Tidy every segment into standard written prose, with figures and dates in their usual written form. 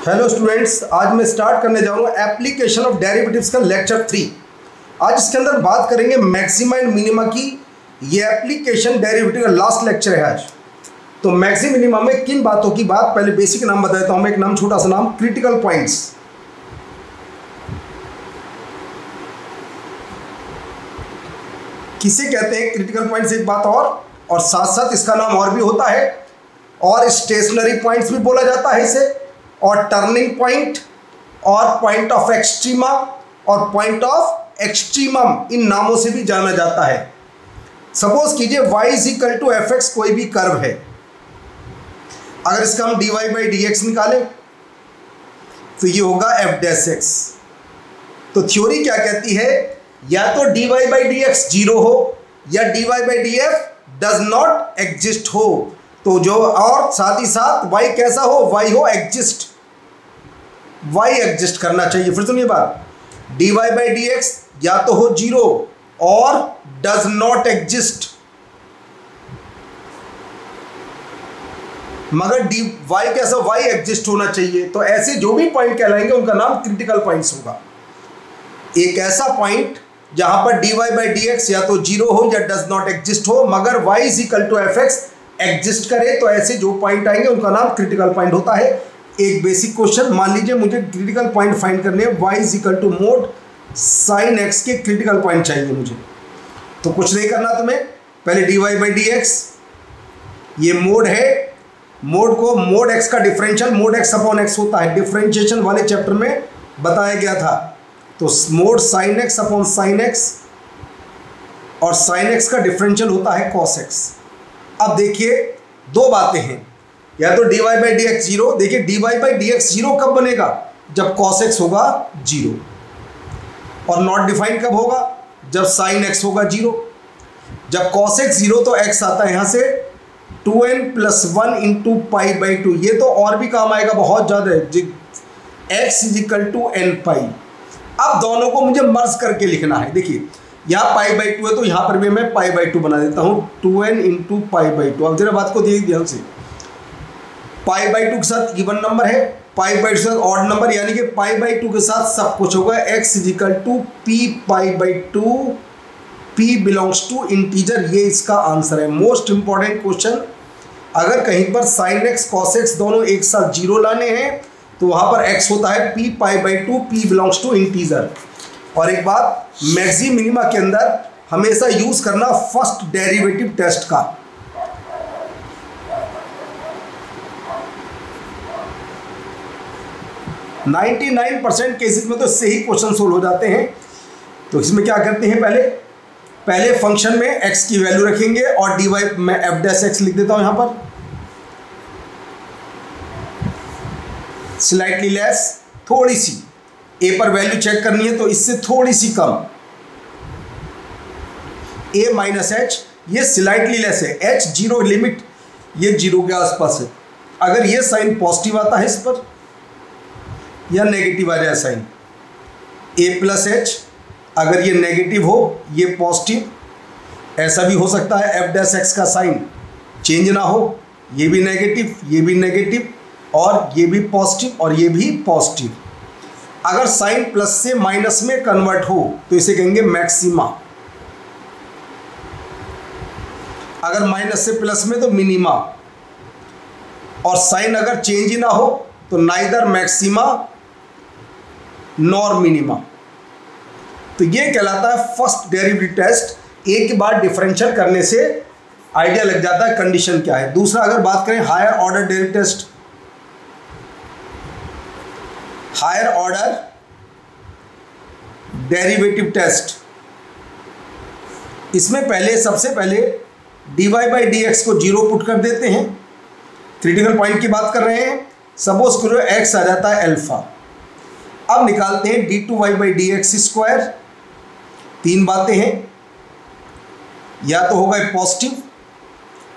Hello students, आज मैं start करने जा रहा हूँ एप्लीकेशन ऑफ डेरिवेटिव्स का लेक्चर 3। आज इसके अंदर बात करेंगे मैक्सिमा एंड मिनिमा की। ये एप्लीकेशन डेरिवेटिव का लास्ट लेक्चर है आज। तो मैक्सिम मिनिमा में किन बातों की बात, पहले बेसिक नाम बता देता हूँ मैं। एक नाम, छोटा सा नाम, क्रिटिकल पॉइंट्स। किसे कहते हैं क्रिटिकल पॉइंट्स, एक बात और साथ साथ इसका नाम और भी होता है, और स्टेशनरी पॉइंट्स भी बोला जाता है इसे, और टर्निंग पॉइंट, और पॉइंट ऑफ एक्सट्रीमा, और पॉइंट ऑफ एक्सट्रीमम, इन नामों से भी जाना जाता है। सपोज कीजिए y is equal to f x, कोई भी कर्व है। अगर इसका हम dy बाई डी एक्स निकालें तो ये होगा एफ डैश एक्स। तो थ्योरी क्या कहती है, या तो dy by d x zero हो, या dy by D F does not exist हो। तो जो, और साथ ही साथ y कैसा हो, y हो एग्जिस्ट, y एग्जिस्ट करना चाहिए। फिर सुनिए बात, dy बाई डी एक्स या तो हो जीरो और डज नॉट एग्जिस्ट, मगर y कैसा, y एग्जिस्ट होना चाहिए। तो ऐसे जो भी पॉइंट कहलाएंगे उनका नाम क्रिटिकल पॉइंट्स होगा। एक ऐसा पॉइंट जहां पर dy बाई डी एक्स या तो जीरो हो या डज नॉट एग्जिस्ट हो, मगर y is equal to f x exist करे, तो ऐसे जो पॉइंट आएंगे उनका नाम क्रिटिकल पॉइंट होता है। एक बेसिक क्वेश्चन, मान लीजिए मुझे क्रिटिकल पॉइंट फाइंड करने हैं, y is equal to mod sine x के क्रिटिकल पॉइंट चाहिए मुझे। तो कुछ नहीं करना तुम्हें, पहले dy बाई डी एक्स, ये मोड है, मोड को मोड x का differential mod x upon x होता है, डिफरेंशिएशन वाले चैप्टर में बताया गया था। तो mod sine x upon sine x, और साइन x का डिफरेंशियल होता है कॉस x। अब देखिए दो बातें हैं, या तो dy by d x zero, देखिए dy by d x zero कब बनेगा, जब cos x होगा जीरो, और नॉट डिफाइंड कब होगा, जब sin x होगा जीरो। जब cos x जीरो तो x आता है यहाँ से 2n plus 1 into pi by two, ये तो और भी काम आएगा बहुत ज़्यादा, x is equal to n pi. अब दोनों को मुझे मर्ज करके लिखना है। देखिए यहाँ पाई बाई टू है, तो यहाँ पर भी मैं पाई बाई टू बना देता हूँ, 2n into pi by to. अब जरा बात को देखिए ध्यान से, पाई बाई टू के साथ इवन नंबर है, पाई बाई टू के साथ ऑड नंबर, यानी कि पाई बाई टू के साथ सब कुछ होगा। x is equal to p pi by two, p belongs to integer, ये इसका आंसर है। मोस्ट इंपॉर्टेंट क्वेश्चन, अगर कहीं पर साइन एक्स कॉस एक्स दोनों एक साथ जीरो लाने हैं तो वहाँ पर x होता है p pi by two, p belongs to integer. और एक बात, मैक्सिम मिनिमा के अंदर हमेशा यूज करना फर्स्ट डेरिवेटिव टेस्ट का। नाइन्टी 99% केसेस में तो इससे ही क्वेश्चन सोल्व हो जाते हैं। तो इसमें क्या करते हैं, पहले फंक्शन में x की वैल्यू रखेंगे, और dy मैं एफ डैश एक्स लिख देता हूं यहां पर, स्लाइटली लेस, थोड़ी सी a पर वैल्यू चेक करनी है तो इससे थोड़ी सी कम, a माइनस एच, ये स्लाइटली लेस है, h जीरो लिमिट, ये जीरो के आसपास है। अगर ये साइन पॉजिटिव आता है इस पर, या नेगेटिव आ जाए साइन, a प्लस एच, अगर ये नेगेटिव हो ये पॉजिटिव, ऐसा भी हो सकता है एफ डैश एक्स का साइन चेंज ना हो, ये भी नेगेटिव, ये भी नेगेटिव, और ये भी पॉजिटिव, और ये भी पॉजिटिव। अगर साइन प्लस से माइनस में कन्वर्ट हो तो इसे कहेंगे मैक्सिमा, अगर माइनस से प्लस में तो मिनिमा, और साइन अगर चेंज ही ना हो तो नाइदर मैक्सिमा नॉर मिनिमा। तो ये कहलाता है फर्स्ट डेरिवेटिव टेस्ट। एक के बाद डिफरेंशियल करने से आइडिया लग जाता है कंडीशन क्या है। दूसरा, अगर बात करें higher order derivative test, higher order derivative test, इसमें सबसे पहले dy बाई डी एक्स को जीरो पुट कर देते हैं। क्रिटिकल पॉइंट की बात कर रहे हैं, सपोज करो x आ जाता है अल्फा। अब निकालते हैं d2y by d x square. तीन बातें हैं, या तो होगा पॉजिटिव,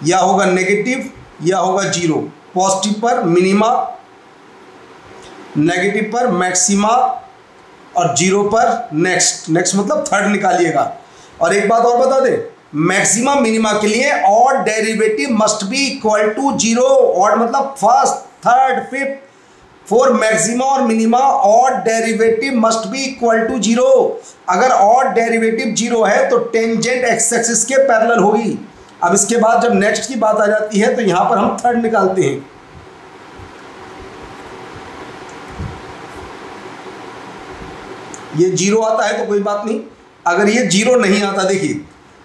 या होगा नेगेटिव, या होगा जीरो। पॉजिटिव पर मिनिमा, नेगेटिव पर मैक्सिमा, और जीरो पर नेक्स्ट मतलब थर्ड निकालिएगा। और एक बात और बता दें, मैक्सिमा मिनिमा के लिए odd derivative must be equal to zero. Odd मतलब first, third, fifth, for maxima और minima odd derivative must be equal to 0। अगर ऑड डेरिवेटिव 0 है तो टेंजेंट एक्स एक्सिस के पैरेलल होगी। अब इसके बाद जब नेक्स्ट की बात आ जाती है तो यहां पर हम थर्ड निकालते हैं। ये 0 आता है तो कोई बात नहीं, अगर ये 0 नहीं आता, देखिए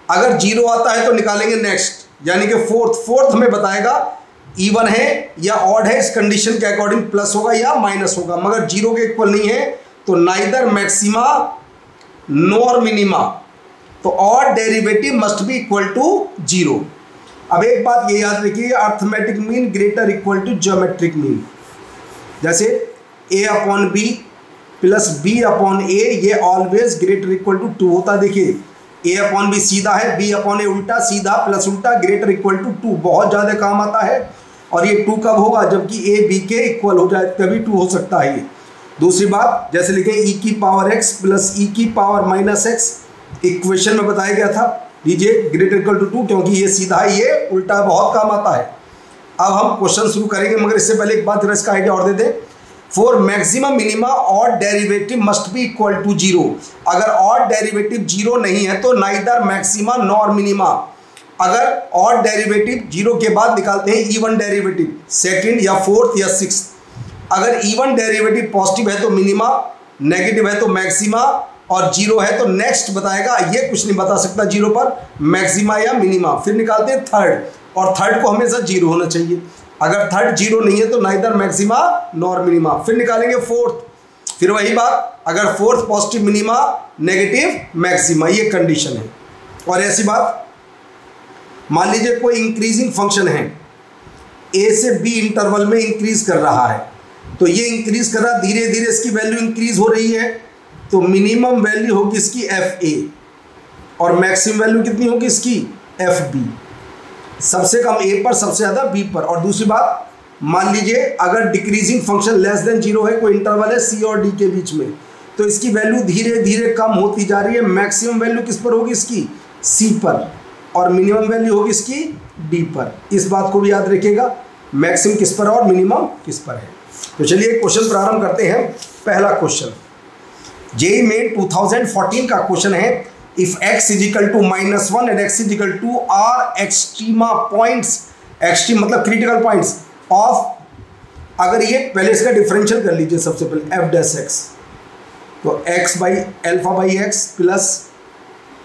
अगर 0 आता है तो निकालेंगे नेक्स्ट, यानी कि फोर्थ हमें बताएगा इवन है या ऑड है, इस कंडीशन के अकॉर्डिंग प्लस होगा या माइनस होगा, मगर 0 के इक्वल नहीं है तो नाइदर मैक्सिमा नॉर मिनिमा, तो odd derivative must be equal to 0। अब एक बात ये याद रखिए, arithmetic mean greater equal to geometric mean. जैसे a upon b plus b upon a, ये ऑलवेज ग्रेटर इक्वल टू 2 होता है। देखिए a अपॉन बी सीधा है, b अपॉन ए उल्टा, सीधा प्लस उल्टा, ग्रेटर इक्वल टू 2 बहुत ज़्यादा काम आता है। और ये 2 कब होगा, जबकि a b के इक्वल हो जाए तभी 2 हो सकता है ये। दूसरी बात, जैसे लिखे e की पावर x प्लस e की पावर माइनस एक्स, इक्वेशन में बताया गया था, लीजिए ग्रेटर इक्वल टू 2, क्योंकि ये सीधा है ये उल्टा बहुत काम आता है। अब हम क्वेश्चन शुरू करेंगे, मगर इससे पहले एक बात जरा इसका आइडिया और दे दें। For maximum minima odd derivative must be equal to 0। अगर ऑड डेरिवेटिव 0 नहीं है तो नाइदर मैक्सिमा नॉर मिनिमा। अगर ऑड डेरिवेटिव 0 के बाद निकालते हैं इवन डेरिवेटिव, सेकंड या फोर्थ या सिक्स्थ। अगर इवन डेरिवेटिव पॉजिटिव है तो मिनिमा, नेगेटिव है तो मैक्सिमा, और 0 है तो नेक्स्ट बताएगा, ये कुछ नहीं बता सकता 0 पर, मैक्सिमा या मिनिमा। फिर निकालते हैं थर्ड, और थर्ड को हमेशा 0 होना चाहिए। अगर थर्ड 0 नहीं है तो नाइदर मैक्सिमा नॉर मिनिमा। फिर निकालेंगे फोर्थ, फिर वही बात, अगर fourth positive minima, negative maxima, ये कंडीशन है। और ऐसी बात, मान लीजिए कोई इंक्रीजिंग फंक्शन है, a से b इंटरवल में इंक्रीज कर रहा है, तो ये इंक्रीज कर रहा, धीरे धीरे इसकी वैल्यू इंक्रीज हो रही है, तो मिनिमम वैल्यू होगी इसकी fa और मैक्सिमम वैल्यू कितनी होगी इसकी fb। सबसे कम a पर, सबसे ज़्यादा b पर। और दूसरी बात, मान लीजिए अगर डिक्रीजिंग फंक्शन लेस देन 0 है, कोई इंटरवल है c और d के बीच में, तो इसकी वैल्यू धीरे धीरे कम होती जा रही है। मैक्सिमम वैल्यू किस पर होगी इसकी c पर, और मिनिमम वैल्यू होगी इसकी d पर। इस बात को भी याद रखिएगा, मैक्सिमम किस पर और मिनिमम किस पर है। तो चलिए क्वेश्चन प्रारंभ करते हैं। पहला क्वेश्चन जेईई मेन 2014 का क्वेश्चन है, if x is equal to -1 and x is equal to are extrema points, extreme मतलब क्रिटिकल पॉइंट्स ऑफ, अगर ये पहले इसका डिफरेंशियल कर लीजिए सबसे पहले f डैश x, तो x by alpha by x plus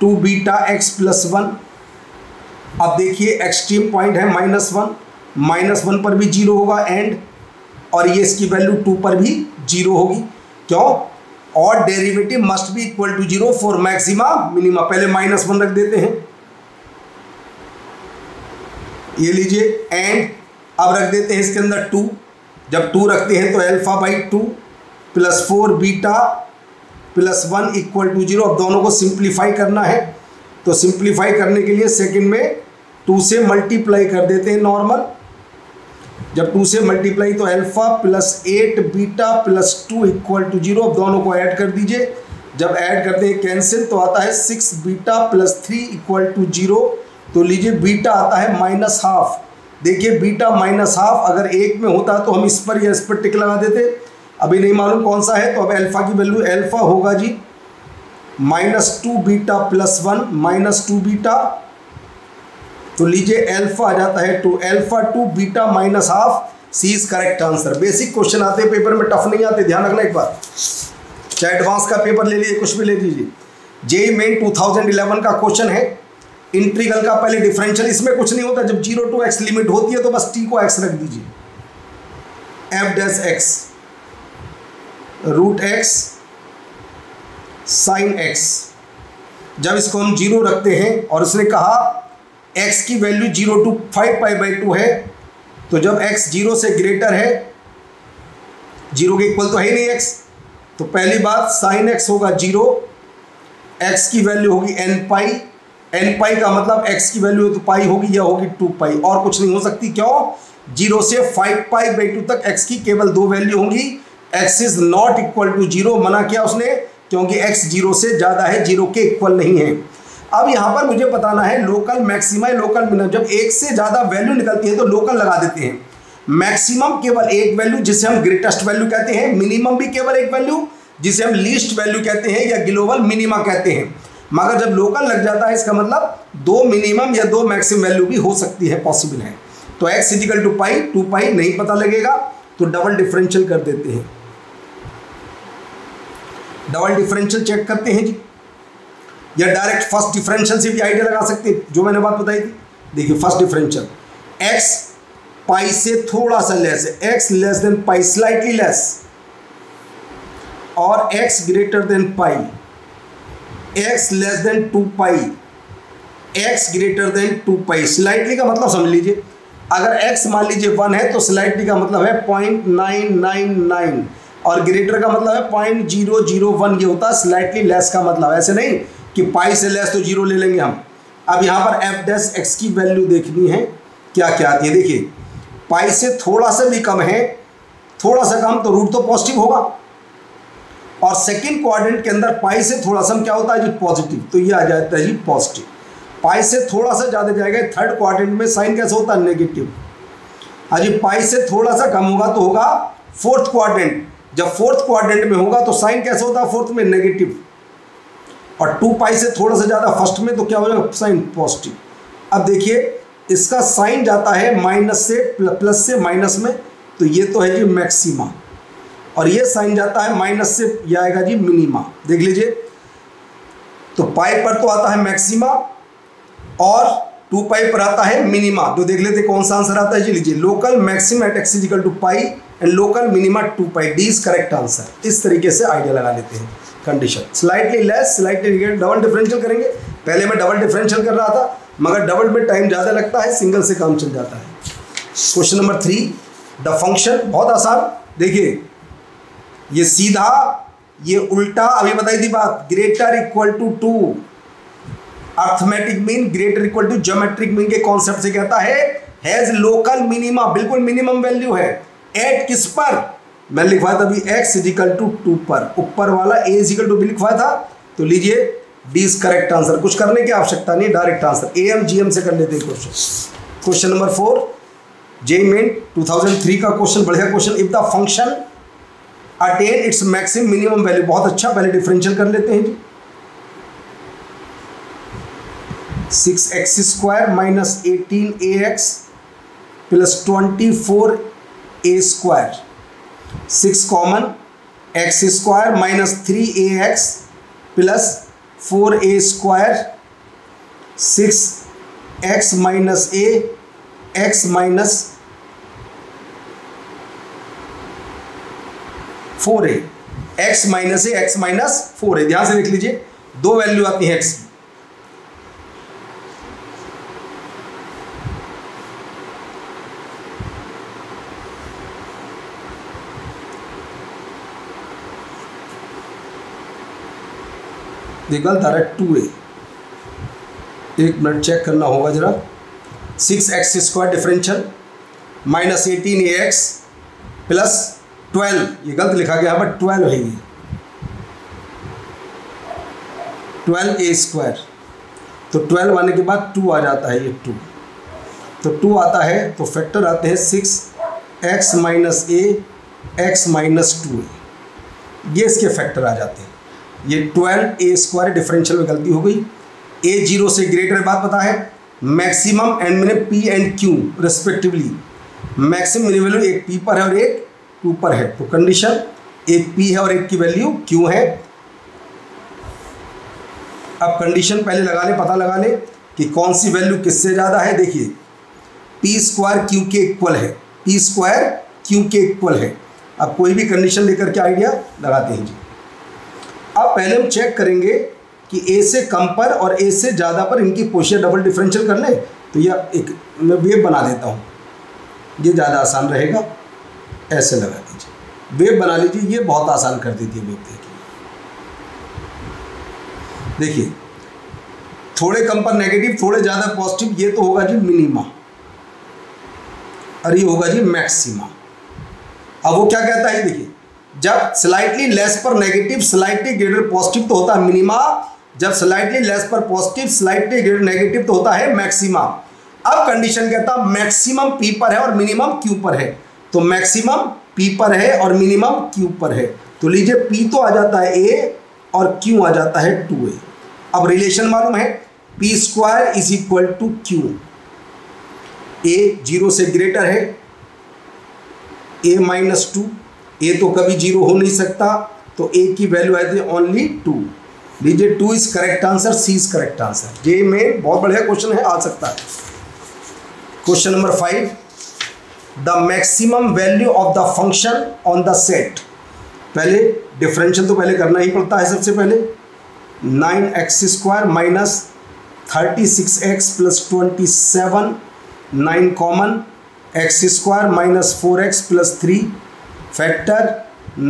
2 beta x plus 1। अब देखिए एक्सट्रीम पॉइंट है -1 पर भी 0 होगा एंड, और ये इसकी वैल्यू 2 पर भी 0 होगी। क्यों, और derivative must be equal to 0 for maxima minima. पहले -1 रख देते हैं, ये लीजिए, एंड अब रख देते हैं इसके अंदर 2। जब 2 रखते हैं तो alpha by 2 plus 4 beta plus 1 equal to 0। अब दोनों को सिंप्लीफाई करना है, तो सिंप्लीफाई करने के लिए सेकंड में 2 से मल्टीप्लाई कर देते हैं नॉर्मल। जब 2 से मल्टीप्लाई तो alpha plus 8 beta plus 2 equal to 0। अब दोनों को ऐड कर दीजिए, जब ऐड करते हैं कैंसिल तो आता है 6 बीटा प्लस 3 इक्वल टू 0। तो लीजिए बीटा आता है -12। देखिए बीटा -12 अगर 1 में होता तो हम इस पर या इस पर टिक लगा देते, अभी नहीं मालूम कौन सा है, तो अब अल्फा की वैल्यू अल्फा होगा जी -2 बीटा प्लस 1 -2 बीटा, तो लीजिए अल्फा आ जाता है 2 alpha 2 beta -12। C is correct answer. Basic question आते हैं पेपर में, टफ नहीं आते, ध्यान रखना एक बार। चाहे एडवांस का पेपर ले लीजिए, कुछ भी ले लीजिए। जेईई मेन 2011 का क्वेश्चन है, इंटीग्रल का पहले डिफरेंशियल, इसमें कुछ नहीं होता, जब 0 to x लिमिट होती है तो बस t को x रख दीजिए, f dash x root x sine x। जब इसको हम 0 रखते हैं और उसने कहा x की वैल्यू 0 to 5 पाई बाई 2 है, तो जब x 0 से ग्रेटर है, 0 के इक्वल तो है ही नहीं x, तो पहली बात साइन x होगा 0, x की वैल्यू होगी n पाई का मतलब x की वैल्यू तो पाई होगी या होगी 2 पाई, और कुछ नहीं हो सकती। क्यों, 0 से 5 पाई बाई 2 तक x की केवल 2 वैल्यू होंगी। x is not equal to 0 मना किया उसने, क्योंकि x 0 से ज़्यादा है, 0 के इक्वल नहीं है। अब यहाँ पर मुझे बताना है लोकल मैक्सिमा लोकल मिनिमम। जब 1 से ज़्यादा वैल्यू निकलती है तो लोकल लगा देते हैं, मैक्सिमम केवल एक वैल्यू जिसे हम ग्रेटेस्ट वैल्यू कहते हैं, मिनिमम भी केवल एक वैल्यू जिसे हम लीस्ट वैल्यू कहते हैं या ग्लोबल मिनिमा कहते हैं। मगर जब लोकल लग जाता है इसका मतलब दो मिनिमम या दो मैक्सिमम वैल्यू भी हो सकती है, पॉसिबल है। तो x इजिकल टू पाई, 2 पाई नहीं पता लगेगा तो डबल डिफरेंशियल कर देते हैं। डबल डिफरेंशियल चेक करते हैं जी, या डायरेक्ट फर्स्ट डिफरेंशियल से भी आइडिया लगा सकते हैं, जो मैंने बात बताई थी। देखिए फर्स्ट डिफरेंशियल, x पाई से थोड़ा सा लेस है, x less than pi, slightly less, और x greater than pi, x less than 2 पाई, x ग्रेटर देन 2 पाई। स्लाइटली का मतलब समझ लीजिए, अगर x मान लीजिए 1 है तो स्लाइटली का मतलब है 0.999 और ग्रेटर का मतलब है 0.001। ये होता है स्लाइटली लेस का मतलब। ऐसे नहीं कि पाई से लेस तो 0 ले लेंगे हम। अब यहाँ पर एफ डैश एक्स की वैल्यू देखनी है क्या क्या आती है। देखिए पाई से थोड़ा सा भी कम है, थोड़ा सा कम तो रूट तो पॉजिटिव होगा, और सेकंड क्वाड्रेंट के अंदर पाई से थोड़ा सा क्या होता है जी, पॉजिटिव, तो ये आ जाता है जी पॉजिटिव। पाई से थोड़ा सा ज़्यादा जाएगा थर्ड क्वाड्रेंट में, साइन कैसे होता है, नेगेटिव। हाँ जी, पाई से थोड़ा सा कम होगा तो होगा फोर्थ क्वाड्रेंट, जब फोर्थ क्वाड्रेंट में होगा तो साइन कैसे होता है फोर्थ में, नेगेटिव। और 2 पाई से थोड़ा सा ज़्यादा फर्स्ट में तो क्या हो जाएगा, साइन पॉजिटिव। अब देखिए इसका साइन जाता है माइनस से प्लस से माइनस में, तो ये तो है जी मैक्सिमा, और ये साइन जाता है माइनस से, ये आएगा जी मिनिमा। देख लीजिए, तो पाई पर तो आता है मैक्सिमा और 2 पाई पर आता है मिनिमा। तो देख लेते कौन सा आंसर आता है जी। लीजिए local maxima at x is equal to pi and local minima 2 pi, D is correct answer. इस तरीके से आइडिया लगा लेते हैं। Condition slightly less, slightly double differential करेंगे। पहले मैं डबल डिफरेंशियल कर रहा था मगर डबल में टाइम ज़्यादा लगता है, सिंगल से काम चल जाता है। क्वेश्चन नंबर 3, द फंक्शन, बहुत आसान। देखिए ये सीधा, ये उल्टा, अभी बताई थी बात, greater equal to 2, arithmetic mean greater equal to geometric mean के कॉन्सेप्ट से कहता है हैज लोकल मिनिमा, बिल्कुल मिनिमम वैल्यू है। एट किस पर, मैं लिखवाया था अभी x इजिकल टू 2 पर, ऊपर वाला a इजिकल टू भी लिखवाया था। तो लीजिए डी इज करेक्ट आंसर, कुछ करने की आवश्यकता नहीं, डायरेक्ट आंसर। AM GM से कर लेते हैं question. Question number 4, JEE main 2003 का क्वेश्चन, बढ़िया question. If the function attain its maximum minimum value, बहुत अच्छा, पहले डिफरेंशियल कर लेते हैं जी। 6x square minus 18ax plus 24a square, 6 common, x square minus 3ax plus 4a square, 6x minus a, x minus 4a, x minus a, x minus 4a। ध्यान से लिख लीजिए, दो वैल्यू आती है x की। गलत आ रहा है 2a, एक मिनट चेक करना होगा जरा। 6x square differential minus 18ax plus 12, ये गलत लिखा गया है बट 12 है ये, 12a स्क्वायर। तो 12 आने के बाद 2 आ जाता है, ये 2, तो 2 आता है तो फैक्टर आते हैं 6x minus a, x minus 2a, ये इसके फैक्टर आ जाते हैं। ये 12a स्क्वायर डिफरेंशियल में गलती हो गई। a 0 से ग्रेटर, बात पता है, मैक्सिमम एंड मैंने p and q respectively, maximum minimum value एक p पर है और एक 2 पर है। तो कंडीशन एक p है और एक की वैल्यू q है। अब कंडीशन पहले लगा ले, पता लगा ले कि कौन सी वैल्यू किससे ज़्यादा है। देखिए p स्क्वायर q के इक्वल है, p स्क्वायर q के इक्वल है। अब कोई भी कंडीशन लेकर के आइडिया लगाते हैं जी। अब पहले हम चेक करेंगे कि a से कम पर और a से ज़्यादा पर इनकी पोजीशन डबल डिफरेंशियल कर ले, तो यह एक मैं वेव बना देता हूँ, ये ज़्यादा आसान रहेगा। ऐसे लगा दीजिए, वेव बना लीजिए, ये बहुत आसान कर देती है वेव। देखिए थोड़े कम पर नेगेटिव, थोड़े ज़्यादा पॉजिटिव, ये तो होगा जी मिनिमा और ये होगा जी मैक्सिमा। अब वो क्या कहता है, देखिए जब स्लाइटली लेस पर नेगेटिव, स्लाइटली ग्रेटर पॉजिटिव तो होता है मिनिमा, जब स्लाइटली लेस पर पॉजिटिव, स्लाइटली ग्रेटर नेगेटिव तो होता है मैक्सिमा। अब कंडीशन कहता मैक्सिमम पी पर है और मिनिमम क्यू पर है, तो मैक्सिमम पी पर है और मिनिमम क्यू पर है, तो लीजिए पी तो आ जाता है ए और क्यू आ जाता है 2a। अब रिलेशन मालूम है, p square is equal to q, a 0 से ग्रेटर है, a माइनस 2, ए तो कभी 0 हो नहीं सकता, तो ए की वैल्यू आती है ओनली 2। लीजिए 2 is correct answer, C is correct answer. ये में बहुत बढ़िया क्वेश्चन है, आ सकता है। Question number 5, the maximum value of the function on the set. पहले डिफरेंशियल तो पहले करना ही पड़ता है। सबसे पहले 9x² minus 36x plus 27, 9 common, x² minus 4x plus 3 factor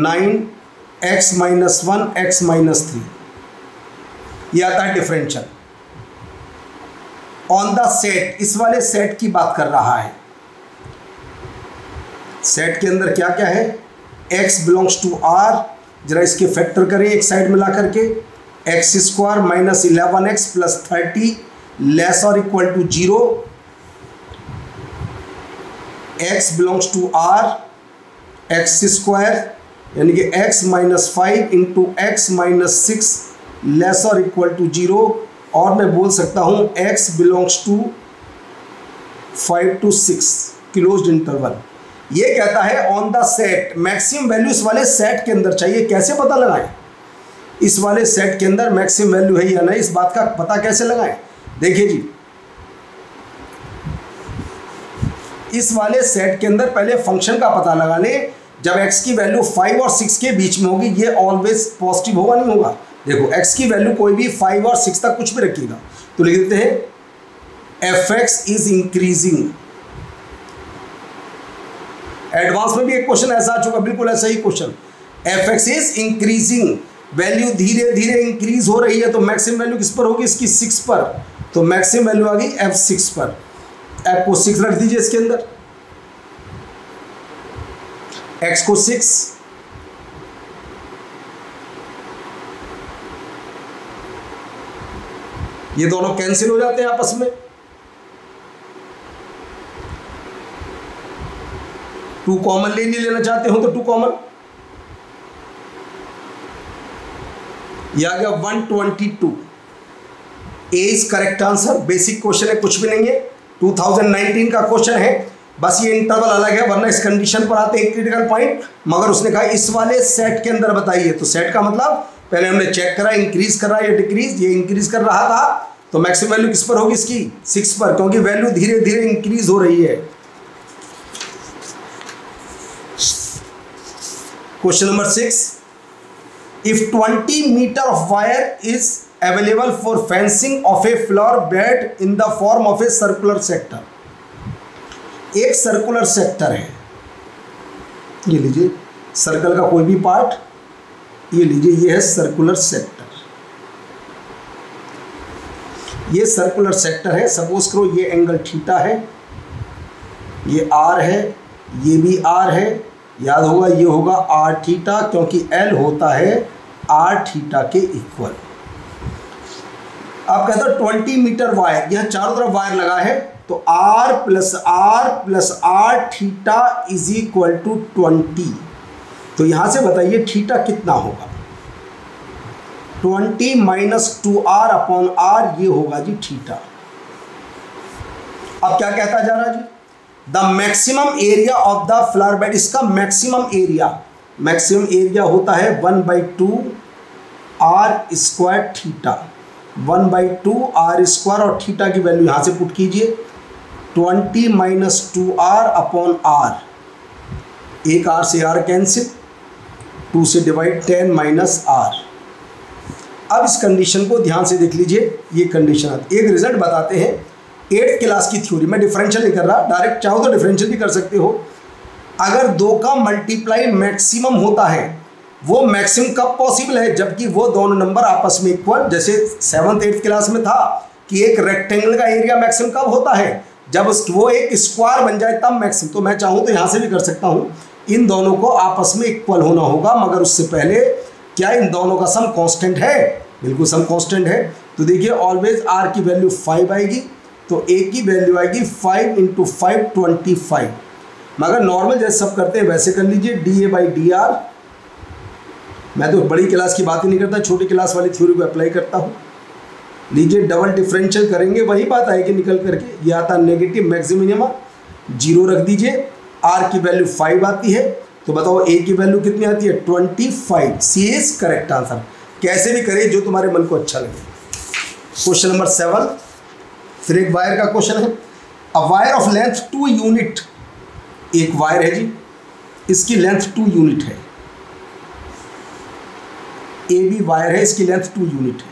9x minus 1 x minus 3, ये आता है डिफरेंशियल। ऑन द सेट, इस वाले सेट की बात कर रहा है। सेट के अंदर क्या क्या है, x बिलोंग्स टू r, जरा इसके फैक्टर करें एक साइड में ला करके, x² minus 11x plus 30 less और equal to 0, x belongs to r, x² यानी कि x minus 5 into x minus 6 less और इक्वल टू 0, और मैं बोल सकता हूं x belongs to 5 to 6 closed interval. ये कहता है on the set maximum value इस वाले सेट के अंदर चाहिए। कैसे पता लगाएं इस वाले सेट के अंदर मैक्सिमम वैल्यू है या नहीं, इस बात का पता कैसे लगाएं? देखिए जी, इस वाले सेट के अंदर पहले फंक्शन का पता लगा लें। जब x की वैल्यू 5 और 6 के बीच में होगी, ये ऑलवेज पॉजिटिव होगा नहीं होगा? देखो x की वैल्यू कोई भी 5 और 6 तक कुछ भी रखिएगा, तो लिख देते हैं fx इज इंक्रीजिंग। एडवांस में भी एक क्वेश्चन ऐसा आ चुका, बिल्कुल ऐसा ही question, fx is increasing, value धीरे धीरे इंक्रीज हो रही है, तो मैक्सिमम वैल्यू किस पर होगी? इसकी 6 पर, तो मैक्सिमम वैल्यू आ गई f6 पर। f को 6 रख दीजिए इसके अंदर, x को 6, ये दोनों कैंसिल हो जाते हैं आपस में, 2 कॉमन ले नहीं लेना चाहते हो तो 2 कॉमन, ये आ गया 122। A is correct answer. Basic question है, कुछ भी नहीं है, 2019 का क्वेश्चन है, बस ये इंटरवल अलग है, वरना इस कंडीशन पर आते हैं क्रिटिकल पॉइंट। मगर उसने कहा इस वाले सेट के अंदर बताइए, तो सेट का मतलब पहले हमने चेक करा इंक्रीज कर रहा है या डिक्रीज, ये इंक्रीज कर रहा था, तो मैक्सिमम वैल्यू किस पर होगी? इसकी 6 पर, क्योंकि वैल्यू धीरे धीरे इंक्रीज हो रही है। Question number 6, if 20 metre of wire is available for fencing of a flower bed in the form of a circular sector. एक सर्कुलर सेक्टर है, ये लीजिए सर्कल का कोई भी पार्ट, ये लीजिए ये है सर्कुलर सेक्टर, ये सर्कुलर सेक्टर है। सपोज करो ये एंगल थीटा है, ये आर है, ये भी आर है, याद होगा ये होगा आर थीटा, क्योंकि एल होता है आर थीटा के इक्वल। आप कहते हो 20 मीटर वायर, यह चारों तरफ वायर लगा है, तो r plus r theta is equal to 20। तो यहां से बताइए थीटा कितना होगा? 20 माइनस 2r अपॉन आर, ये होगा जी थीटा। अब क्या कहता जा रहा है जी? The maximum area of the flower bed, इसका मैक्सिमम एरिया होता है 1/2 r square theta, 1/2 r square, और थीटा की वैल्यू यहां से पुट कीजिए, 20 माइनस 2r अपॉन r, एक r से r कैंसिल, 2 से डिवाइड, 10 माइनस r। अब इस कंडीशन को ध्यान से देख लीजिए, ये कंडीशन एक रिजल्ट बताते हैं 8th क्लास की थ्योरी में। डिफरेंशियल नहीं कर रहा, डायरेक्ट चाहो तो डिफरेंशियल भी कर सकते हो। अगर 2 का मल्टीप्लाई मैक्सिमम होता है, वो मैक्सिमम कब पॉसिबल है? जबकि वो दोनों नंबर आपस में इक्वल, जैसे 7th 8th क्लास में था कि एक रेक्टेंगल का एरिया मैक्सिमम कब होता है? जब वो एक स्क्वायर बन जाए तब मैक्सिमम। तो मैं चाहूँ तो यहाँ से भी कर सकता हूँ, इन दोनों को आपस में इक्वल होना होगा, मगर उससे पहले क्या इन दोनों का सम कांस्टेंट है? बिल्कुल सम कांस्टेंट है। तो देखिए ऑलवेज r की वैल्यू 5 आएगी, तो ए की वैल्यू आएगी 5 × 5 25। मगर नॉर्मल जैसे सब करते हैं वैसे कर लीजिए, dA/dr। मैं तो बड़ी क्लास की बात ही नहीं करता, छोटी क्लास वाली थ्योरी को अप्लाई करता हूँ। लीजिए डबल डिफरेंशियल करेंगे, वही बात आएगी निकल करके। ये आता नेगेटिव मैक्सिमम मिनिमम, 0 रख दीजिए। r की वैल्यू 5 आती है, तो बताओ a की वैल्यू कितनी आती है? 25। सी इज करेक्ट आंसर। कैसे भी करें जो तुम्हारे मन को अच्छा लगे। क्वेश्चन नंबर 7, फिर एक वायर का क्वेश्चन है। A wire of length 2 unit, एक वायर है जी, इसकी लेंथ 2 यूनिट है। ए बी वायर है, इसकी लेंथ 2 यूनिट है।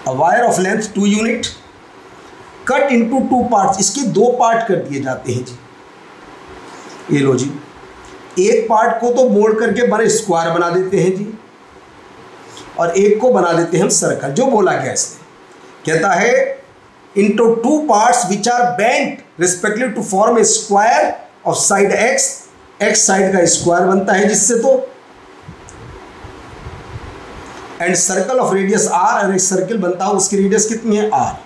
A wire of length 2 unit cut into 2 parts, इसके 2 पार्ट कर दिए जाते हैं जी। ये लो जी, एक पार्ट को तो मोड़ करके बड़े स्क्वायर बना देते हैं जी, और एक को बना देते हैं हम सर्कल। जो बोला गया इसने कहता है into 2 parts which are bent respectively to form a square of side x, x side का स्क्वायर बनता है जिससे, तो and circle of radius r, और एक सर्कल बनता है उसकी रेडियस कितनी है? आर।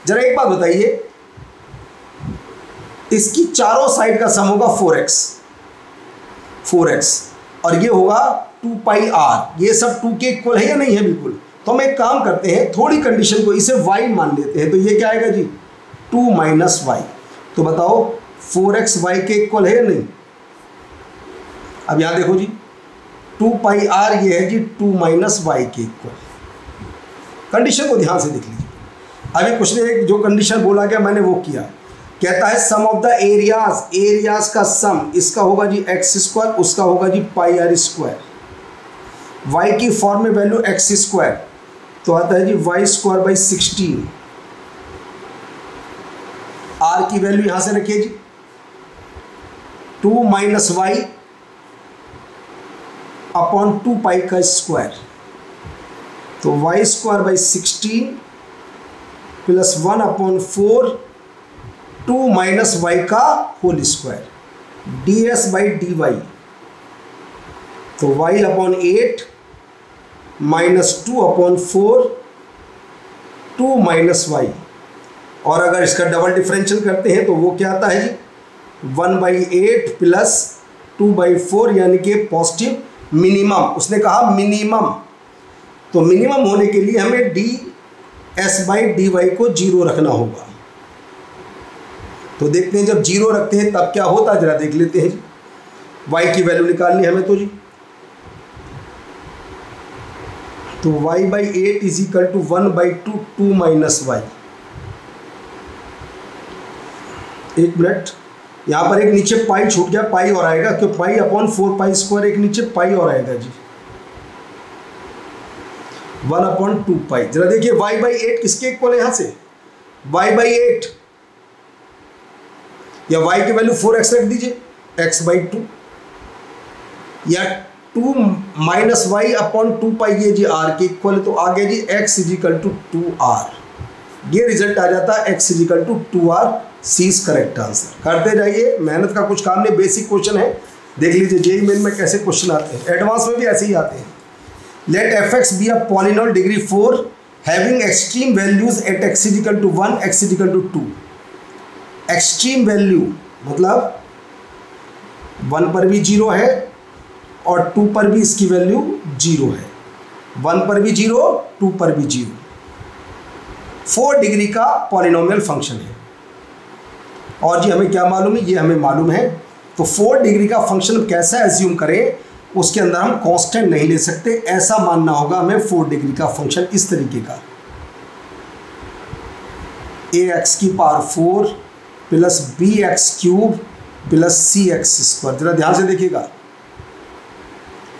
जरा एक बात बताइए, इसकी चारों साइड का सम होगा 4x, और ये होगा 2πr। ये सब 2 के इक्वल है या नहीं है? बिल्कुल। तो हम एक काम करते हैं, थोड़ी कंडीशन को इसे y मान लेते हैं, तो ये क्या आएगा जी? 2 - y। तो बताओ 4x y के इक्वल है या नहीं? अब यहां देखो जी, 2πr ये है जी 2 - y के इक्वल। कंडीशन को ध्यान से देख लीजिए। अभी कुछ ने जो कंडीशन बोला गया मैंने वो किया। कहता है सम ऑफ द एरियाज, एरियाज का सम, इसका होगा जी x², उसका होगा जी πr²। y की फॉर्म में वैल्यू x², तो आता है जी y² / 16। r की वैल्यू यहां से रखिए जी 2 - y अपॉन 2π का स्क्वायर, तो y² / 16 प्लस 1/4 2 - y का होल स्क्वायर, ds/dy, तो y/8 - 2/4 2 - y। और अगर इसका डबल डिफरेंशियल करते हैं तो वो क्या आता है जी 1/8 प्लस 2/4, यानी कि पॉजिटिव मिनिमम। उसने कहा मिनिमम, तो मिनिमम होने के लिए हमें ds/dy को 0 रखना होगा। तो देखते हैं जब 0 रखते हैं तब क्या होता है, जरा देख लेते हैं। y की वैल्यू निकालनी है हमें, तो जी तो y/8 = 1/2 2 - y। एक मिनट, यहाँ पर एक नीचे पाई छूट गया, पाई और आएगा, क्यों? π/4π², एक नीचे पाई और आएगा जी 1/2π। जरा देखिए y/8 किसके इक्वल है? यहाँ से y/8, या y की वैल्यू 4x रख दीजिए, x/2, या 2 - y/2π, ये जी r के इक्वल है। तो आगे जी x = 2r, ये रिजल्ट आ जाता है x = 2r। C is correct answer. करते जाइए, मेहनत का कुछ काम नहीं, बेसिक क्वेश्चन है। देख लीजिए जेईई मेन में कैसे क्वेश्चन आते हैं, एडवांस में भी ऐसे ही आते हैं। Let fx be a polynomial degree 4 having extreme values at x = 1 x = 2। Extreme value मतलब 1 पर भी 0 है और 2 पर भी इसकी वैल्यू 0 है। 1 पर भी 0, 2 पर भी 0। 4 डिग्री का पॉलिनोमियल फंक्शन है। और जी हमें क्या मालूम है? ये हमें मालूम है। तो 4 डिग्री का फंक्शन कैसा एज्यूम करें, उसके अंदर हम कांस्टेंट नहीं ले सकते, ऐसा मानना होगा हमें 4 डिग्री का फंक्शन इस तरीके का, ax⁴ plus bx³ plus cx²। जरा ध्यान से देखिएगा,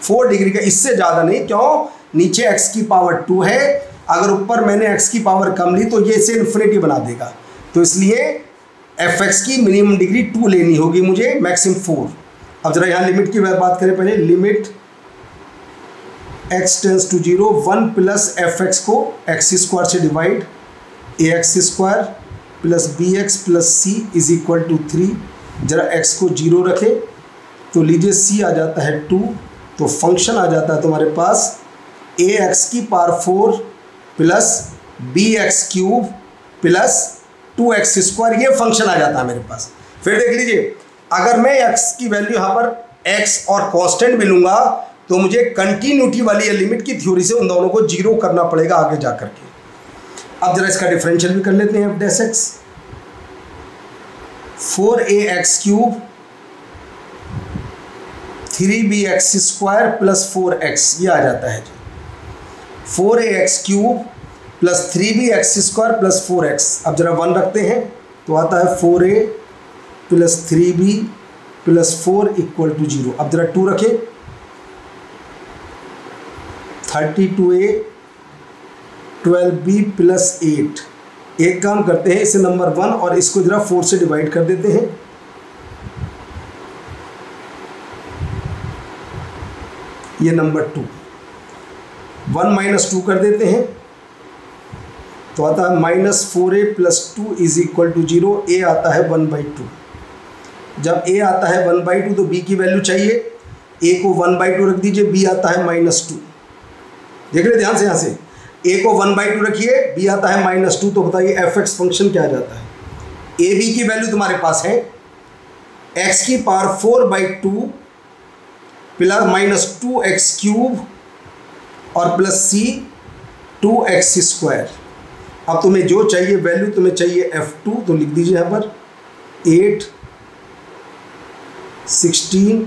4 डिग्री का, इससे ज़्यादा नहीं। क्यों? नीचे x⁻2 है, अगर ऊपर मैंने x की पावर कम ली तो ये इसे इन्फिनिटी बना देगा। तो इसलिए fx की मिनिमम डिग्री 2 लेनी होगी मुझे, मैक्सिमम 4। अब जरा यहाँ लिमिट की बात करें पहले। लिमिट x टेंस टू 0 1 प्लस fx को x² से divide, ax² plus bx plus c = 3। जरा x को 0 रखें तो लीजिए c आ जाता है 2, तो फंक्शन आ जाता है तुम्हारे पास ax⁴ plus bx³ plus 2x², ये फंक्शन आ जाता है मेरे पास। फिर देख लीजिए, अगर मैं x की वैल्यू यहाँ पर x और कांस्टेंट भी लूँगा तो मुझे कंटिन्यूटी वाली लिमिट की थ्योरी से उन दोनों को जीरो करना पड़ेगा आगे जा करके। अब जरा इसका डिफरेंशियल भी कर लेते हैं। f' 4ax³ 3bx² plus 4x, ये आ जाता है जी 4ax³ plus 3bx² plus 4x। अब जरा 1 रखते हैं तो आता है 4a plus 3b plus 4 equal to 0। अब जरा 2 रखें, 32a 12b प्लस 8। एक काम करते हैं, इसे नंबर 1 और इसको जरा 4 से डिवाइड कर देते हैं। ये नंबर 2, 1 माइनस 2 कर देते हैं तो आता है -4a plus 2 is equal to 0। a आता है 1/2। जब a आता है 1/2 तो b की वैल्यू चाहिए, a को 1/2 रख दीजिए, b आता है -2। देख रहे ध्यान से, यहाँ से a को 1/2 रखिए, b आता है -2। तो बताइए fx फंक्शन क्या आ जाता है। a b की वैल्यू तुम्हारे पास है x की पावर 4/2 प्लस -2x³ और प्लस c 2x²। अब तुम्हें जो चाहिए वैल्यू, तुम्हें चाहिए f2, तो लिख दीजिए यहाँ पर 8 16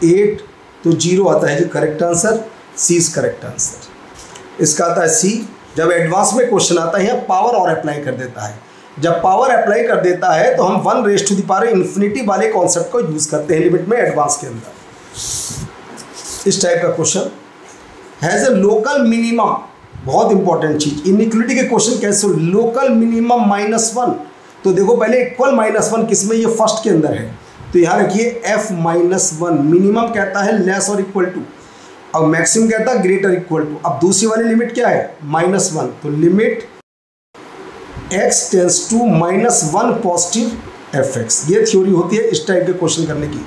8, तो 0 आता है जी correct answer. C is correct answer. इसका आता है सी। जब एडवांस में क्वेश्चन आता है पावर और अप्लाई कर देता है। जब पावर अप्लाई कर देता है तो हम 1⁻∞ वाले कॉन्सेप्ट को यूज करते हैं लिमिट में एडवांस के अंदर। इस टाइप का question has a local minimum, बहुत इंपॉर्टेंट चीज। इनइक्वलिटी के क्वेश्चन कैसे, लोकल मिनिमम -1। तो देखो पहले इक्वल -1 किस में, ये फर्स्ट के अंदर है, तो यहाँ रखिए f-1। मिनिमम कहता है लेस और इक्वल टू, अब मैक्सिमम कहता है ग्रेटर इक्वल टू। अब दूसरी वाली लिमिट क्या है, -1। तो limit x tends to -1 positive fx। ये थ्योरी होती है इस टाइप के क्वेश्चन करने की।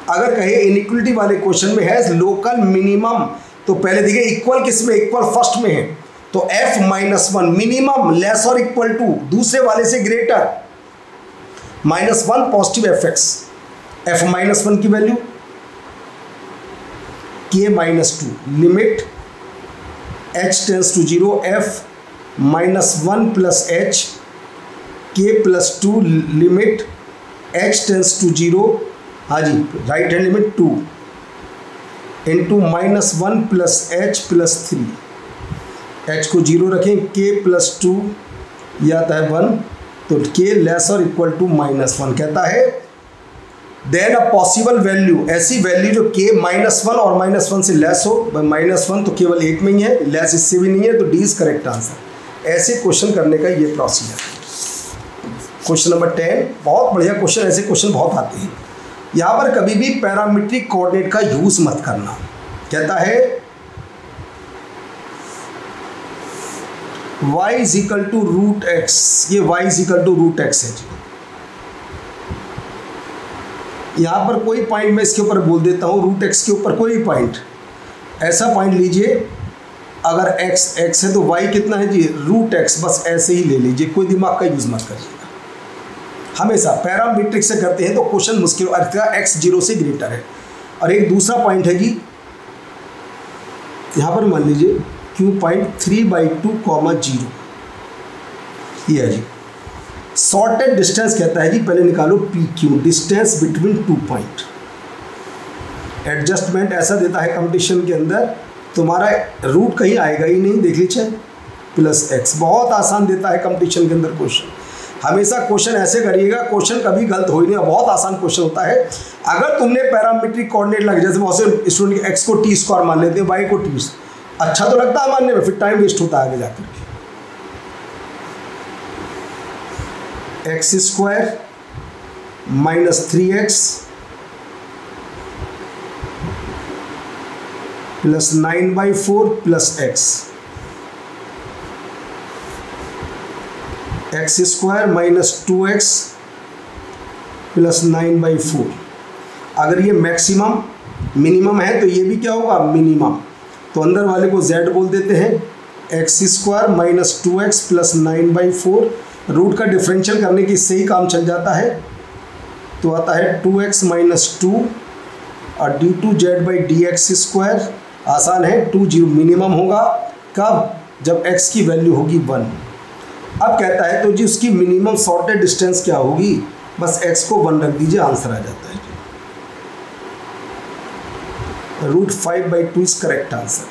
अगर कहे इनइक्वलिटी वाले क्वेश्चन में है लोकल मिनिमम, तो पहले देखिए इक्वल किस में, इक्वल फर्स्ट में है, तो f-1 मिनिमम लेस और इक्वल टू, दूसरे वाले से ग्रेटर -1 पॉजिटिव fx। f-1 की value k-2 limit h tends to 0 f-1 plus h k+2 limit h tends to 0, हाँ जी right hand limit 2 into -1 plus h plus 3। h को 0 रखें, k+2 ये आता है 1, तो k लेस और इक्वल टू -1 कहता है देन अ पॉसिबल वैल्यू, ऐसी वैल्यू जो k -1 और -1 से लेस हो। -1 तो केवल एक में ही है, लेस इससे भी नहीं है, तो डी इज करेक्ट आंसर। ऐसे क्वेश्चन करने का ये प्रोसीजर। क्वेश्चन नंबर 10, बहुत बढ़िया क्वेश्चन, ऐसे क्वेश्चन बहुत आते हैं। यहाँ पर कभी भी पैरामीट्रिक कोऑर्डिनेट का यूज मत करना। कहता है y is equal to √x, ये y is equal to √x है जी। यहाँ पर कोई पॉइंट मैं इसके ऊपर बोल देता हूँ, √x के ऊपर कोई पॉइंट, ऐसा पॉइंट लीजिए, अगर x है तो y कितना है जी √x, बस ऐसे ही ले लीजिए, कोई दिमाग का यूज मत करिएगा। हमेशा पैरामीट्रिक से करते हैं तो क्वेश्चन मुश्किल, अर्थ का x 0 से ग्रेटर है। और एक दूसरा पॉइंट है जी, यहाँ पर मान लीजिए Q.3/2, 0 ये है जी। शॉर्टेड डिस्टेंस कहता है जी, पहले निकालो PQ, distance between 2 point. Adjustment ऐसा देता है कंपटीशन के अंदर, तुम्हारा रूट कहीं आएगा ही नहीं, देख लीजिए +x। बहुत आसान देता है कंपटीशन के अंदर क्वेश्चन। हमेशा क्वेश्चन ऐसे करिएगा, क्वेश्चन कभी गलत हो ही नहीं, बहुत आसान क्वेश्चन होता है। अगर तुमने पैरामीट्रिक कोऑर्डिनेट लगे, जैसे बहुत से स्टूडेंट x को t² मान लेते हैं, y को t, अच्छा तो लगता है मानने में, फिर टाइम वेस्ट होता है आगे जाकर के। x² -3x plus 9/4 plus x, x² -2x plus 9/4। अगर ये मैक्सिमम मिनिमम है तो ये भी क्या होगा मिनिमम, तो अंदर वाले को z बोल देते हैं x square minus 2x plus 9/4। Root का डिफरेंशियल करने की इससे ही काम चल जाता है, तो आता है 2x माइनस 2 और d2z/dx स्क्वायर। आसान है, 2 0 मिनिमम होगा कब, जब x की वैल्यू होगी 1। अब कहता है तो जी उसकी मिनिमम सॉर्टेड डिस्टेंस क्या होगी, बस x को 1 रख दीजिए, आंसर आ जाता है। √5/2 is correct answer,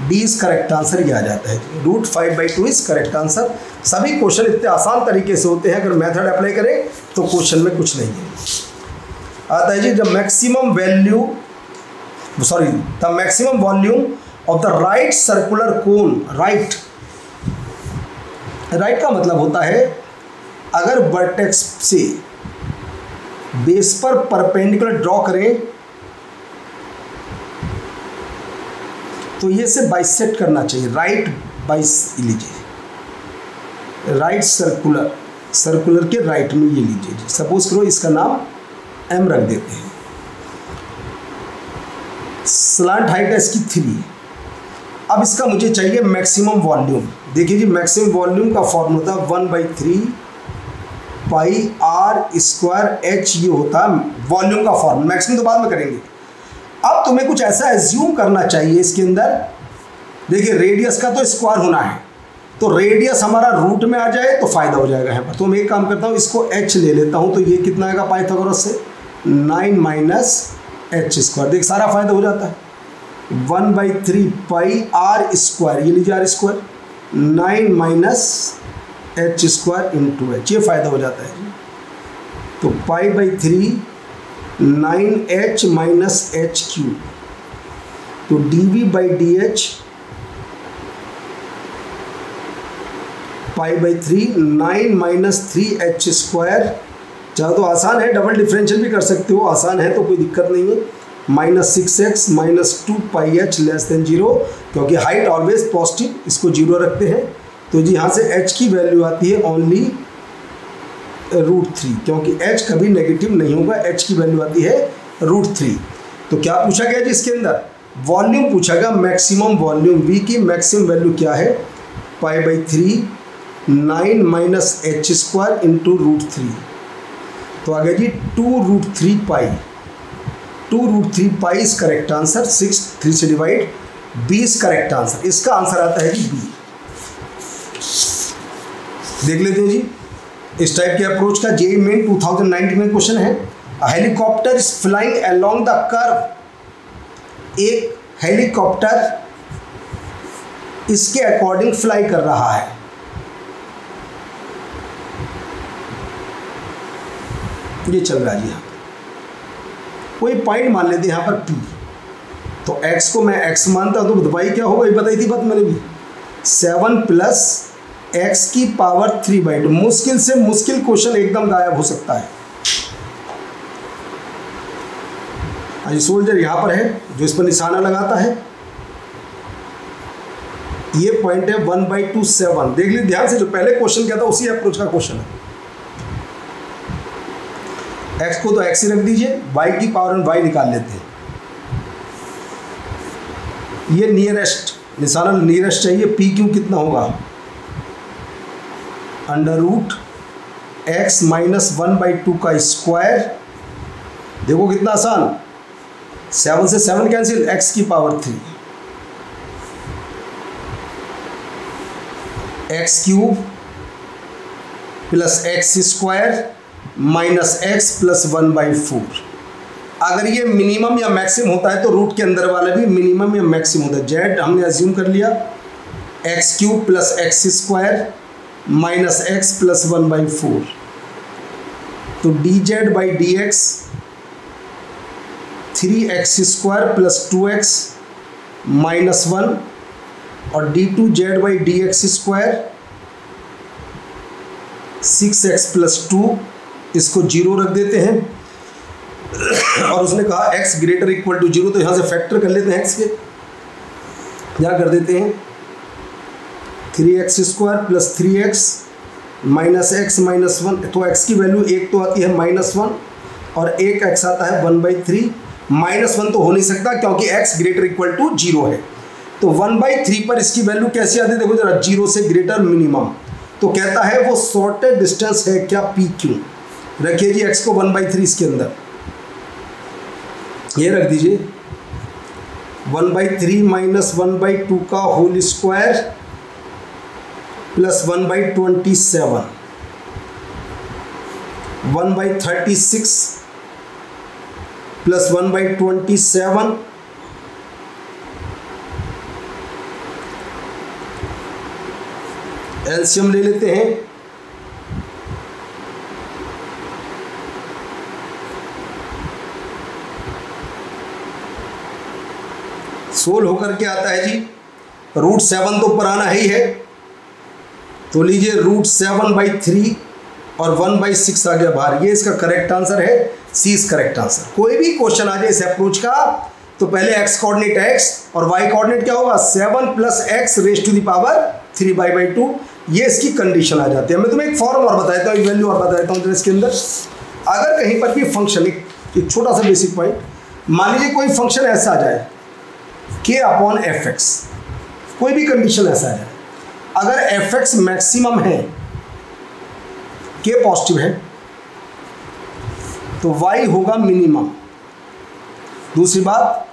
D is correct answer, ये आ जाता है। √5/2 इज करेक्ट आंसर। सभी क्वेश्चन इतने आसान तरीके से होते हैं, अगर मेथड अप्लाई करें तो क्वेश्चन में कुछ नहीं है। आता है जी the maximum volume of the right circular cone. Right का मतलब होता है अगर वर्टेक्स से बेस पर परपेंडिकुलर ड्रॉ करें तो ये से बाइसेक्ट करना चाहिए। राइट लीजिए, राइट सर्कुलर के राइट में ये लीजिए जी। सपोज करो इसका नाम m रख देते हैं। स्लांट हाइट है इसकी 3। अब इसका मुझे चाहिए मैक्सिमम वॉल्यूम। देखिए जी मैक्सिमम वॉल्यूम का फॉर्मूला था 1/3 पाई r स्क्वायर h, ये होता है वॉल्यूम का फॉर्मूला। मैक्सिमम तो बाद में करेंगे। अब तुम्हें कुछ ऐसा एज्यूम करना चाहिए इसके अंदर। देखिए रेडियस का तो स्क्वायर होना है, तो रेडियस हमारा रूट में आ जाए तो फायदा हो जाएगा यहाँ पर। तो मैं एक काम करता हूँ, इसको h ले लेता हूँ, तो ये कितना आएगा पाइथागोरस से 9 माइनस h स्क्वायर। देख सारा फायदा हो जाता है। 1/3 पाई r स्क्वायर, ये लीजिए r square 9 minus h square into h, ये फायदा हो जाता है। तो π/3 9h माइनस h क्यूब, तो dv/dh π/3 9 माइनस 3h स्क्वायर। चाहे तो आसान है, डबल डिफरेंशियल भी कर सकते हो, आसान है तो कोई दिक्कत नहीं है। Minus 6x minus 2πh less than 0, क्योंकि हाइट ऑलवेज पॉजिटिव, इसको 0 रखते हैं। तो जी यहाँ से h की वैल्यू आती है ओनली √3, क्योंकि h कभी नेगेटिव नहीं होगा, h की वैल्यू आती है √3। तो क्या पूछा गया जी इसके अंदर, वॉल्यूम पूछा गया, मैक्सिमम वॉल्यूम v की मैक्सिमम वैल्यू क्या है, π/3 9 माइनस h स्क्वायर इंटू √3। तो आ गया जी 2√3 पाई। 2√3 पाई इज करेक्ट आंसर। 6 3 से divide, b is correct answer. इसका आंसर आता है जी b। देख लेते हैं जी इस टाइप के अप्रोच का जेईई मेन 2019 में क्वेश्चन है। Helicopter is flying along the curve. एक हेलीकॉप्टर इसके अकॉर्डिंग फ्लाई कर रहा है। ये चल रहा है जी, यहाँ कोई पॉइंट मान लेते हैं यहाँ पर P। तो x को मैं x मानता हूँ, तो y क्या होगा ये बताई थी बात मैंने भी। 7 प्लस x की पावर 3/2। मुश्किल से मुश्किल क्वेश्चन एकदम गायब हो सकता है। आज सोल्जर यहाँ पर है जो इस पर निशाना लगाता है, ये पॉइंट है 1/2 7। देख लीजिए ध्यान से, जो पहले क्वेश्चन क्या था उसी अप्रोच का क्वेश्चन है। x को तो x ही रख दीजिए, y की पावर y निकाल लेते हैं। ये नियरेस्ट, निशाना नियरेस्ट चाहिए। p क्यू कितना होगा, √x माइनस 1/2 का स्क्वायर। देखो कितना आसान, 7 से 7 कैंसिल, x की power 3 x cube plus x square minus x plus 1/4। अगर ये मिनिमम या मैक्सिमम होता है तो रूट के अंदर वाला भी मिनिमम या मैक्सिमम होता है। जेड हमने अज्यूम कर लिया, x cube plus x square minus x plus 1/4। तो dz/dx 3x square plus 2x minus 1 और d2z/dx स्क्वायर 6x प्लस 2, इसको 0 रख देते हैं। और उसने कहा x ग्रेटर इक्वल टू 0, तो यहाँ से फैक्टर कर लेते हैं x के। क्या कर देते हैं, 3x square plus 3x minus x minus 1। तो x की वैल्यू एक तो आती है -1 और एक x आता है 1/3। -1 तो हो नहीं सकता क्योंकि x ग्रेटर इक्वल टू 0 है। तो 1/3 पर इसकी वैल्यू कैसी आती है, देखो जरा, 0 से ग्रेटर मिनिमम। तो कहता है वो शॉर्टेस्ट डिस्टेंस है क्या, PQ। रखिए जी x को 1/3 इसके अंदर, ये रख दीजिए 1/3 माइनस 1/2 का whole square plus 1/27 1/36 plus 1/27 LCM ले लेते हैं। सोल्व होकर के आता है जी √7 तो ऊपर आना ही है, तो लीजिए √7/3 और 1/6 आ गया बाहर। ये इसका करेक्ट आंसर है, सी इज करेक्ट आंसर। कोई भी क्वेश्चन आ जाए इस अप्रोच का तो पहले x कोऑर्डिनेट x और y कोऑर्डिनेट क्या होगा, 7 + x raise to the power 3/2। ये इसकी कंडीशन आ जाती है। मैं तुम्हें एक फॉर्म और बता देता हूँ, एक वैल्यू और बता देता हूँ इसके अंदर। अगर कहीं पर भी फंक्शन, एक छोटा सा बेसिक पॉइंट, मान लीजिए कोई फंक्शन ऐसा आ जाए k/fx, कोई भी कंडीशन ऐसा है, अगर fx मैक्सिमम है, k पॉजिटिव है, तो y होगा मिनिमम। दूसरी बात,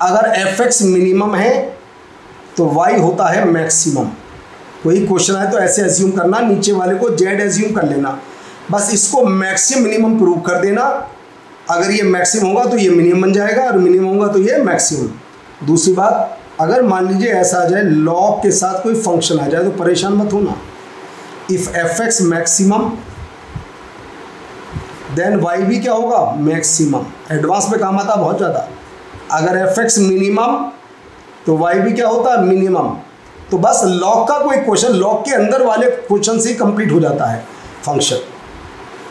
अगर fx मिनिमम है तो y होता है मैक्सिमम। कोई क्वेश्चन है तो ऐसे एज्यूम करना, नीचे वाले को z एज्यूम कर लेना, बस इसको मैक्सिमम मिनिमम प्रूव कर देना। अगर ये मैक्सिमम होगा तो ये मिनिमम बन जाएगा और मिनिमम होगा तो ये मैक्सिमम। दूसरी बात, अगर मान लीजिए ऐसा आ जाए लॉग के साथ कोई फंक्शन आ जाए तो परेशान मत होना। If fx maximum then y भी क्या होगा, मैक्सिमम। एडवांस में काम आता बहुत ज़्यादा। अगर fx मिनिमम तो y भी क्या होता है, मिनिमम। तो बस लॉग का कोई क्वेश्चन, लॉग के अंदर वाले क्वेश्चन से कंप्लीट हो जाता है फंक्शन।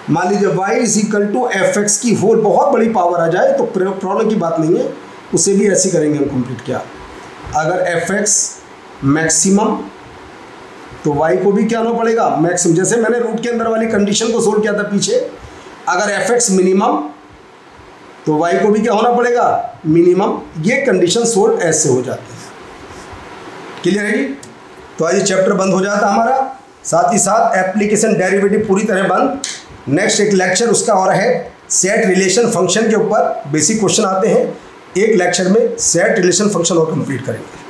मान लीजिए y = fx की होल बहुत बड़ी पावर आ जाए तो प्रॉब्लम की बात नहीं है, उसे भी ऐसे करेंगे हम कंप्लीट। क्या, अगर fx मैक्सिमम तो y को भी क्या होना पड़ेगा, मैक्सिमम। जैसे मैंने रूट के अंदर वाली कंडीशन को सोल्व किया था पीछे, अगर fx मिनिमम तो y को भी क्या होना पड़ेगा, मिनिमम। ये कंडीशन सोल्व ऐसे हो जाती है। क्लियर है? तो आज ये चैप्टर बंद हो जाता हमारा, साथ ही साथ एप्लीकेशन डेरिवेटिव पूरी तरह बंद। नेक्स्ट एक लेक्चर उसका और है, सेट रिलेशन फंक्शन के ऊपर बेसिक क्वेश्चन आते हैं। एक लेक्चर में सेट रिलेशन फंक्शन और कंप्लीट करेंगे।